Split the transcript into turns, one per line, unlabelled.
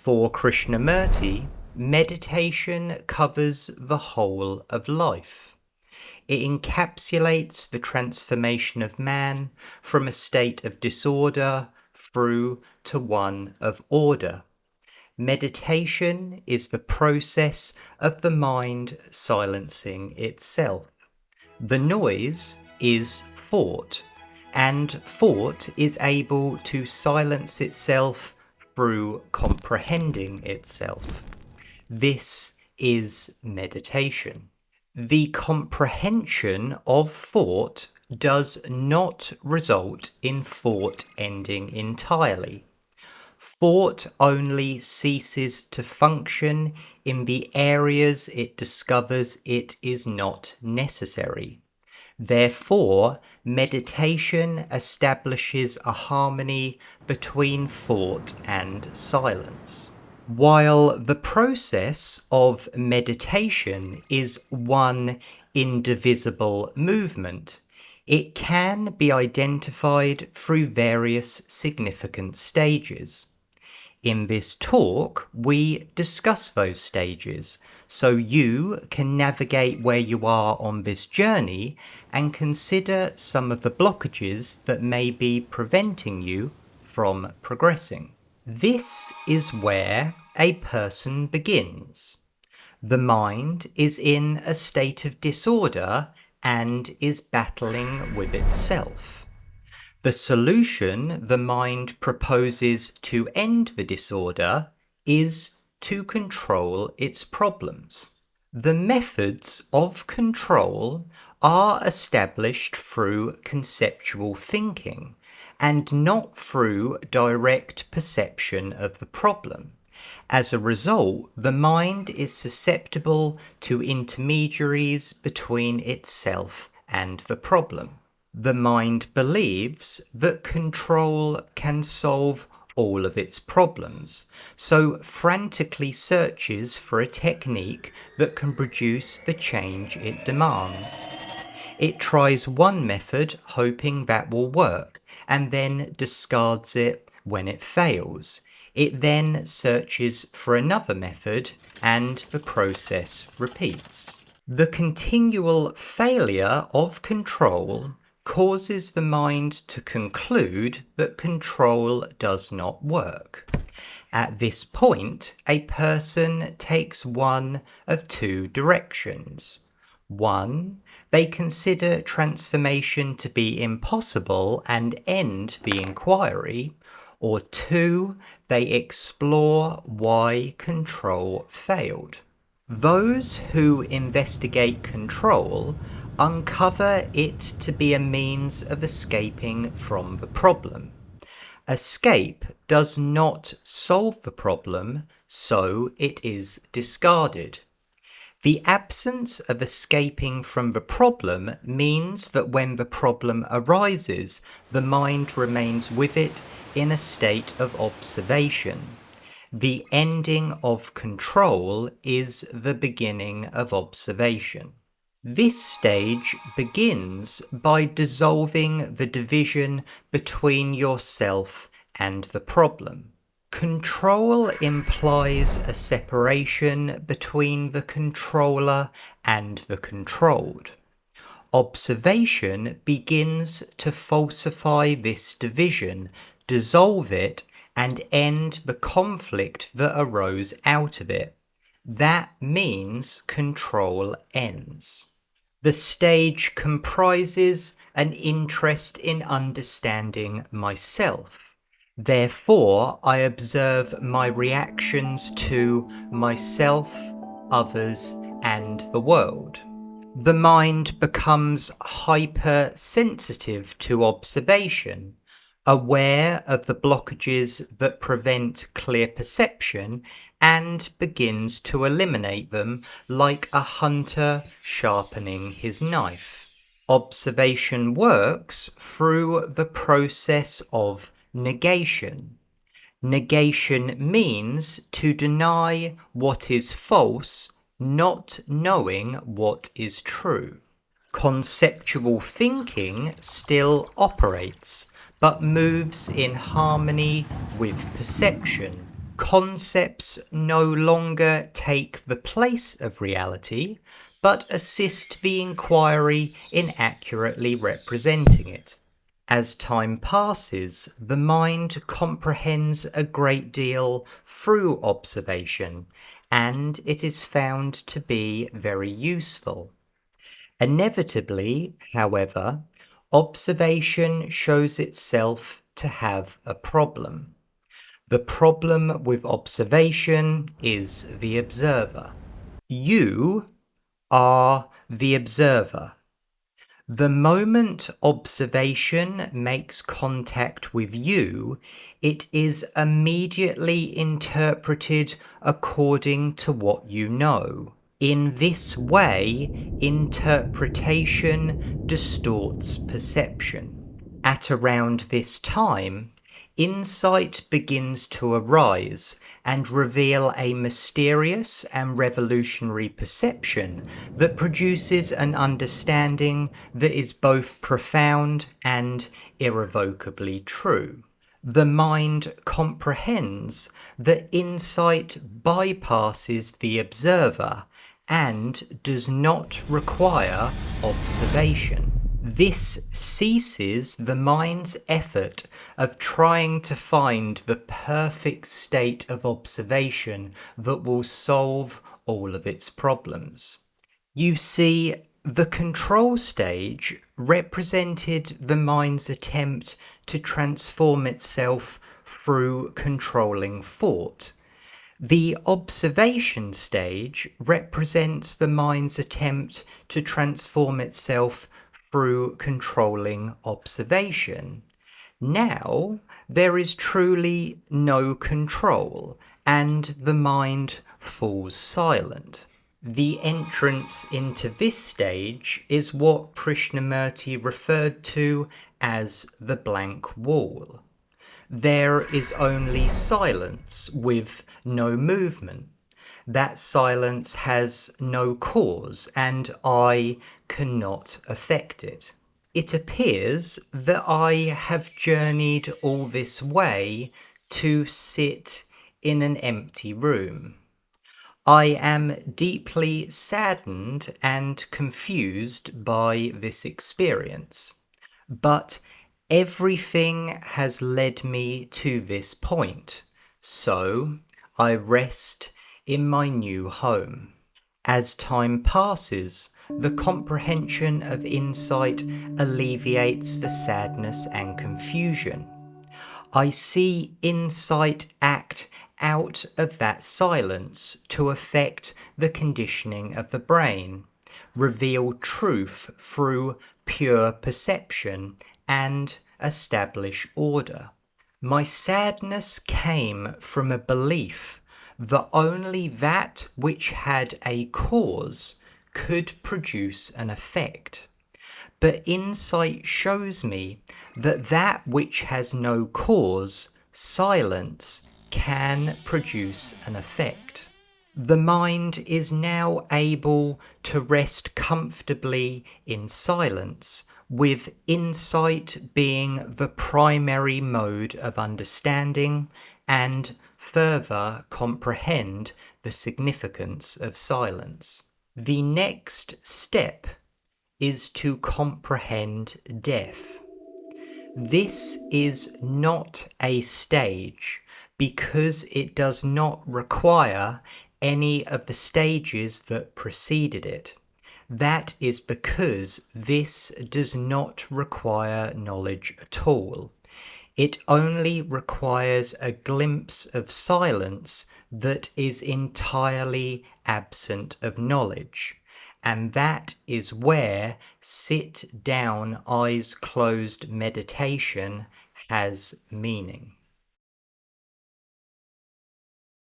For Krishnamurti, meditation covers the whole of life. It encapsulates the transformation of man from a state of disorder through to one of order. Meditation is the process of the mind silencing itself. The noise is thought, and thought is able to silence itself through comprehending itself. This is meditation. The comprehension of thought does not result in thought ending entirely. Thought only ceases to function in the areas it discovers it is not necessary. Therefore, meditation establishes a harmony between thought and silence. While the process of meditation is one indivisible movement, it can be identified through various significant stages. In this talk, we discuss those stages, so you can navigate where you are on this journey and consider some of the blockages that may be preventing you from progressing. This is where a person begins. The mind is in a state of disorder and is battling with itself. The solution the mind proposes to end the disorder is to control its problems. The methods of control are established through conceptual thinking and not through direct perception of the problem. As a result, the mind is susceptible to intermediaries between itself and the problem. The mind believes that control can solve all of its problems, so frantically searches for a technique that can produce the change it demands. It tries one method hoping that will work, and then discards it when it fails. It then searches for another method, and the process repeats. The continual failure of control causes the mind to conclude that control does not work. At this point, a person takes one of two directions. One, they consider transformation to be impossible and end the inquiry, or two, they explore why control failed. Those who investigate control uncover it to be a means of escaping from the problem. Escape does not solve the problem, so it is discarded. The absence of escaping from the problem means that when the problem arises, the mind remains with it in a state of observation. The ending of control is the beginning of observation. This stage begins by dissolving the division between yourself and the problem. Control implies a separation between the controller and the controlled. Observation begins to falsify this division, dissolve it, and end the conflict that arose out of it. That means control ends. The stage comprises an interest in understanding myself. Therefore, I observe my reactions to myself, others, and the world. The mind becomes hypersensitive to observation, aware of the blockages that prevent clear perception, and begins to eliminate them like a hunter sharpening his knife. Observation works through the process of negation. Negation means to deny what is false, not knowing what is true. Conceptual thinking still operates, but moves in harmony with perception. Concepts no longer take the place of reality, but assist the inquiry in accurately representing it. As time passes, the mind comprehends a great deal through observation, and it is found to be very useful. Inevitably, however, observation shows itself to have a problem. The problem with observation is the observer. You are the observer. The moment observation makes contact with you, it is immediately interpreted according to what you know. In this way, interpretation distorts perception. At around this time, insight begins to arise and reveal a mysterious and revolutionary perception that produces an understanding that is both profound and irrevocably true. The mind comprehends that insight bypasses the observer and does not require observation. This ceases the mind's effort of trying to find the perfect state of observation that will solve all of its problems. You see, the control stage represented the mind's attempt to transform itself through controlling thought. The observation stage represents the mind's attempt to transform itself through controlling observation. Now, there is truly no control, and the mind falls silent. The entrance into this stage is what Krishnamurti referred to as the blank wall. There is only silence with no movement. That silence has no cause, and I cannot affect it. It appears that I have journeyed all this way to sit in an empty room. I am deeply saddened and confused by this experience, but everything has led me to this point, so I rest in my new home. As time passes, the comprehension of insight alleviates the sadness and confusion. I see insight act out of that silence to affect the conditioning of the brain, reveal truth through pure perception, and establish order. My sadness came from a belief that only that which had a cause could produce an effect. But insight shows me that that which has no cause, silence, can produce an effect. The mind is now able to rest comfortably in silence, with insight being the primary mode of understanding, and further comprehend the significance of silence. The next step is to comprehend death. This is not a stage because it does not require any of the stages that preceded it. That is because this does not require knowledge at all. It only requires a glimpse of silence that is entirely absent of knowledge. And that is where sit down, eyes closed meditation has meaning.